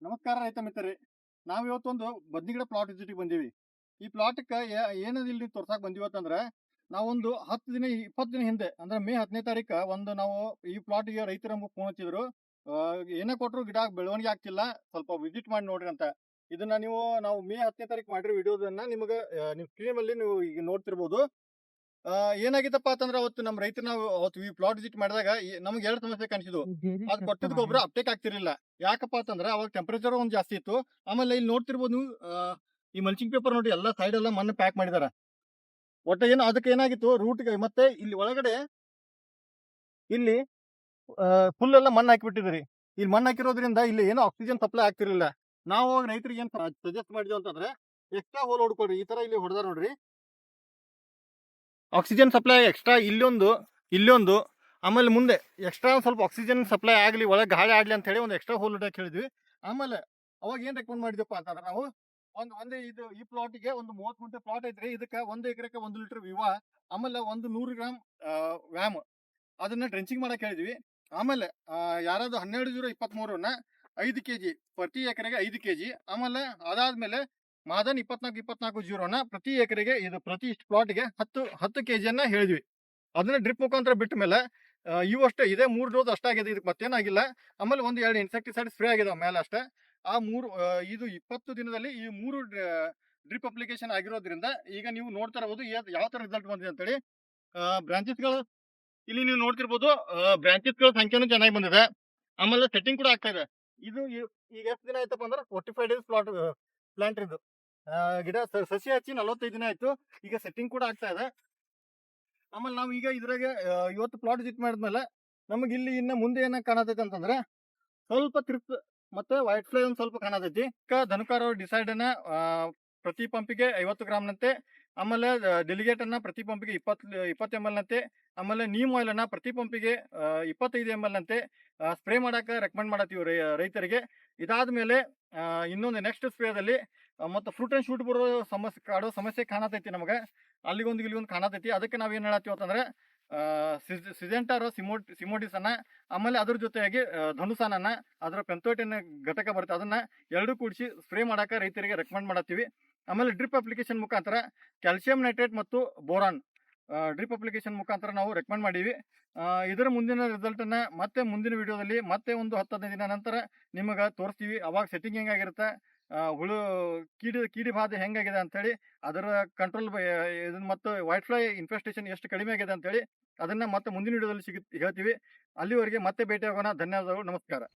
ನಮಸ್ಕಾರ ರೈತ ಮಿತ್ರರೇ. ನಾವು ಇವತ್ತೊಂದು ಬದ್ನಿಗಿಡ ಪ್ಲಾಟ್ ವಿಸಿಟಿಗೆ ಬಂದೀವಿ. ಈ ಪ್ಲಾಟ್ಗೆ ಏನದು ಇಲ್ಲಿ ತೋರ್ಸಕ್ಕೆ ಬಂದಿವತ್ತಂದ್ರೆ ನಾವೊಂದು 10 ದಿನ 20 ದಿನ ಹಿಂದೆ ಅಂದ್ರೆ ಮೇ 10ನೇ ತಾರೀಕು ಒಂದು ನಾವು ಈ ಪ್ಲಾಟ್ಗೆ ರೈತರು ನಮ್ಗೆ ಫೋನ್ ಹಚ್ಚಿದ್ರು. ಏನೇ ಕೊಟ್ಟರು ಗಿಡ ಬೆಳವಣಿಗೆ ಆಗ್ತಿಲ್ಲ, ಸ್ವಲ್ಪ ವಿಸಿಟ್ ಮಾಡಿ ನೋಡ್ರಿ ಅಂತ. ಇದನ್ನ ನಾವು ಮೇ 10ನೇ ತಾರೀಕು ಮಾಡಿರೋ ವಿಡಿಯೋದನ್ನ ನಿಮಗೆ ನೀವು ಸ್ಕ್ರೀನ್ ಮೇಲೆ ನೀವು ಈಗ ನೋಡ್ತಿರ್ಬೋದು. ಏನಾಗಿತ್ತಪ್ಪ ಅಂತಂದ್ರೆ ಅವತ್ತು ನಮ್ಮ ರೈತರು ನಾವು ಅವತ್ತು ಈ ಪ್ಲಾಟ್ ವಿಸಿಟ್ ಮಾಡಿದಾಗ ನಮ್ಗೆ 2 ಸಮಸ್ಯೆ ಕಾಣಿಸಿದ್ವು. ಅದು ಕೊಟ್ಟಿದ್ದ ಗೊಬ್ಬರ ಅಪ್ಟೇಕ್ ಆಗ್ತಿರ್ಲಿಲ್ಲ. ಯಾಕಪ್ಪ ಅಂತಂದ್ರೆ ಅವಾಗ ಟೆಂಪರೇಚರ್ ಒಂದು ಜಾಸ್ತಿ ಇತ್ತು. ಆಮೇಲೆ ಇಲ್ಲಿ ನೋಡ್ತಿರ್ಬೋದು ನೀವು, ಈ ಮಲ್ಚಿಂಗ್ ಪೇಪರ್ ನೋಡಿ ಎಲ್ಲ ಸೈಡ್ ಎಲ್ಲ ಮಣ್ಣು ಪ್ಯಾಕ್ ಮಾಡಿದಾರ. ಒಟ್ಟ ಏನು ಅದಕ್ಕೆ ಏನಾಗಿತ್ತು ರೂಟ್ಗೆ ಮತ್ತೆ ಇಲ್ಲಿ ಒಳಗಡೆ ಇಲ್ಲಿ ಫುಲ್ ಎಲ್ಲ ಮಣ್ಣು ಹಾಕಿಬಿಟ್ಟಿದ್ರಿ. ಇಲ್ಲಿ ಮಣ್ಣು ಹಾಕಿರೋದ್ರಿಂದ ಇಲ್ಲಿ ಏನೋ ಆಕ್ಸಿಜನ್ ಸಪ್ಲೈ ಆಗ್ತಿರ್ಲಿಲ್ಲ. ನಾವು ರೈತರಿಗೆ ಏನ್ ಸಜೆಸ್ಟ್ ಮಾಡಿದ್ವಿ ಅಂತಂದ್ರೆ ಎಕ್ಸ್ಟ್ರಾ ಹೋಲ್ ಹೊಡ್ಕೊಡ್ರಿ. ಈ ತರ ಇಲ್ಲಿ ಹೊಡೆದಾರ ನೋಡ್ರಿ, ಆಕ್ಸಿಜನ್ ಸಪ್ಲೈ ಎಕ್ಸ್ಟ್ರಾ ಇಲ್ಲೊಂದು ಆಮೇಲೆ ಮುಂದೆ ಎಕ್ಸ್ಟ್ರಾ ಸ್ವಲ್ಪ ಆಕ್ಸಿಜನ್ ಸಪ್ಲೈ ಆಗಲಿ, ಒಳಗೆ ಗಾಳಿ ಆಡಲಿ ಅಂತ ಹೇಳಿ ಒಂದು ಎಕ್ಸ್ಟ್ರಾ ಹೋಲ್ ಇಡಕ್ಕೆ ಹೇಳಿದ್ವಿ. ಆಮೇಲೆ ಅವಾಗ ಏನು ರೆಕಮೆಂಡ್ ಮಾಡಿದ್ವಪ್ಪ ಅಂತಂದ್ರೆ ನಾವು ಒಂದೇ ಇದು ಈ ಪ್ಲಾಟಿಗೆ ಒಂದು 30 ಗುಂಟೆ ಪ್ಲಾಟ್ ಐತ್ರಿ. ಇದಕ್ಕೆ 1 ಎಕರೆಗೆ 1 ಲೀಟರ್ ವಿವಾ, ಆಮೇಲೆ ಒಂದು 100 ಗ್ರಾಮ್ ವ್ಯಾಮ್ ಅದನ್ನ ಡ್ರೆಂಚಿಂಗ್ ಮಾಡಕ್ಕೆ ಹೇಳಿದ್ವಿ. ಆಮೇಲೆ ಯಾರಾದ್ರು 12-0-23 5 kg ಪ್ರತಿ ಎಕರೆಗೆ 5 kg. ಆಮೇಲೆ ಅದಾದ್ಮೇಲೆ ಮಾದನ್ 24-24-0 ಪ್ರತಿ ಎಕರೆಗೆ ಇದು ಪ್ರತಿ ಇಷ್ಟು ಪ್ಲಾಟ್ಗೆ 10 kg ಹೇಳಿದ್ವಿ. ಅದನ್ನ ಡ್ರಿಪ್ ಮುಖಾಂತರ ಬಿಟ್ಟ ಮೇಲೆ ಇವು ಅಷ್ಟೇ, ಇದೇ 3 ಡೋಸ್ ಅಷ್ಟಾಗಿದೆ, ಇದಕ್ಕೆ ಮತ್ತೇನಾಗಿಲ್ಲ. ಆಮೇಲೆ 1-2 ಇನ್ಸೆಕ್ಟಿಸೈಡ್ ಸ್ಪ್ರೇ ಆಗಿದಾವೆ ಮೇಲೆ ಅಷ್ಟೇ. ಆ 3 ಇದು 20 ದಿನದಲ್ಲಿ ಈ 3 ಡ್ರಿಪ್ ಅಪ್ಲಿಕೇಶನ್ ಆಗಿರೋದ್ರಿಂದ ಈಗ ನೀವು ನೋಡ್ತಾ ಇರಬಹುದು ಯಾವ ತರ ರಿಸಲ್ಟ್ ಬಂದಿದೆ ಅಂತೇಳಿ. ಬ್ರಾಂಚಸ್ಗಳು ಇಲ್ಲಿ ನೀವು ನೋಡ್ತಿರ್ಬೋದು, ಬ್ರಾಂಚಸ್ಗಳ ಸಂಖ್ಯೆನೂ ಚೆನ್ನಾಗಿ ಬಂದಿದೆ. ಆಮೇಲೆ ಸೆಟ್ಟಿಂಗ್ ಕೂಡ ಆಗ್ತಾ ಇದೆ. ಇದು ಈಗ ಎಷ್ಟು ದಿನ ಆಯ್ತಪ್ಪ ಅಂದ್ರೆ 45 ಡೇಸ್ ಪ್ಲಾಂಟ್ ಇದು ಗಿಡ ಸಸಿ ಹಚ್ಚಿ 45 ದಿನ ಆಯ್ತು. ಈಗ ಸೆಟ್ಟಿಂಗ್ ಕೂಡ ಆಗ್ತಾ ಇದೆ. ಆಮೇಲೆ ನಾವು ಈಗ ಇದ್ರಾಗೆ ಇವತ್ತು ಪ್ಲಾಟ್ ವಿಸಿಟ್ ಮಾಡಿದ್ಮೇಲೆ ನಮಗೆ ಇಲ್ಲಿ ಇನ್ನ ಮುಂದೆ ಏನ ಕಾಣತೈತಿ ಅಂತಂದ್ರೆ ಸ್ವಲ್ಪ ತ್ರಿಪ್ಸ್ ಮತ್ತೆ ವೈಟ್ ಫ್ಲೈ ಒಂದು ಸ್ವಲ್ಪ ಕಾಣತೈತಿ. ಧನುಕಾರ ಡಿಸೈಡ್ ಅನ್ನ ಪ್ರತಿ ಪಂಪಿಗೆ 50 ಗ್ರಾಮ್ನಂತೆ, ಆಮೇಲೆ ಡೆಲಿಗೇಟ್ ಅನ್ನ ಪ್ರತಿ ಪಂಪಿಗೆ 20 ml ನಂತೆ, ಆಮೇಲೆ ನೀಮ್ ಆಯಿಲ್ ಅನ್ನ ಪ್ರತಿ ಪಂಪಿಗೆ 25 ml ನಂತೆ ಸ್ಪ್ರೇ ಮಾಡಕ್ಕೆ ರೆಕಮೆಂಡ್ ಮಾಡತ್ತೀವಿ ರೈತರಿಗೆ. ಇದಾದ್ಮೇಲೆ ಇನ್ನೊಂದು ನೆಕ್ಸ್ಟ್ ಸ್ಪ್ರೇದಲ್ಲಿ ಮತ್ತೆ ಫ್ರೂಟ್ ಅಂಡ್ ಶೂಟ್ ಬರೋ ಸಮಸ್ಯೆ ಕಾಣತೈತಿ ನಮಗೆ. ಅಲ್ಲಿಗೊಂದು ಇಲ್ಲಿಗೊಂದು ಕಾಣತೈತಿ. ಅದಕ್ಕೆ ನಾವೇನು ಹೇಳತ್ತೀವಿ ಅಂತಂದ್ರೆ ಸಿಜೆಂಟಾರ ಸಿಮೋಡಿಸ್ ಅನ್ನ, ಆಮೇಲೆ ಅದ್ರ ಜೊತೆಯಾಗಿ ಧನುಸಾನನ್ನ, ಅದರ ಪೆಂತೋಟಿನ ಘಟಕ ಬರುತ್ತೆ, ಅದನ್ನ ಎರಡು ಕೂಡಿಸಿ ಸ್ಪ್ರೇ ಮಾಡಕ್ಕೆ ರೈತರಿಗೆ ರೆಕಮೆಂಡ್ ಮಾಡತ್ತೀವಿ. ಆಮೇಲೆ ಡ್ರಿಪ್ ಅಪ್ಲಿಕೇಶನ್ ಮುಖಾಂತರ ಕ್ಯಾಲ್ಸಿಯಂ ನೈಟ್ರೇಟ್ ಮತ್ತು ಬೋರಾನ್ ಡ್ರಿಪ್ ಅಪ್ಲಿಕೇಶನ್ ಮುಖಾಂತರ ನಾವು ರೆಕಮೆಂಡ್ ಮಾಡೀವಿ. ಇದರ ಮುಂದಿನ ರಿಸಲ್ಟ್ ಅನ್ನ ಮತ್ತೆ ಮುಂದಿನ ವಿಡಿಯೋದಲ್ಲಿ ಮತ್ತೆ ಒಂದು 10-15 ದಿನ ನಂತರ ನಿಮಗೆ ತೋರಿಸ್ತೀವಿ. ಅವಾಗ ಸೆಟ್ಟಿಂಗ್ ಹೆಂಗಾಗಿರುತ್ತೆ, ಹುಳು ಕೀಡಿ ಬಾಧೆ ಹೆಂಗಾಗಿದೆ ಅಂತೇಳಿ, ಅದರ ಕಂಟ್ರೋಲ್ ಇದನ್ನ ಮತ್ತು ವೈಟ್ ಫ್ಲೈ ಇನ್ಫೆಸ್ಟೇಷನ್ ಎಷ್ಟು ಕಡಿಮೆ ಆಗಿದೆ ಅಂತೇಳಿ ಅದನ್ನ ಮತ್ತೆ ಮುಂದಿನ ವಿಡಿಯೋದಲ್ಲಿ ಹೇಳ್ತೀವಿ. ಅಲ್ಲಿವರೆಗೆ ಮತ್ತೆ ಭೇಟಿ ಆಗೋಣ. ಧನ್ಯವಾದಗಳು, ನಮಸ್ಕಾರ.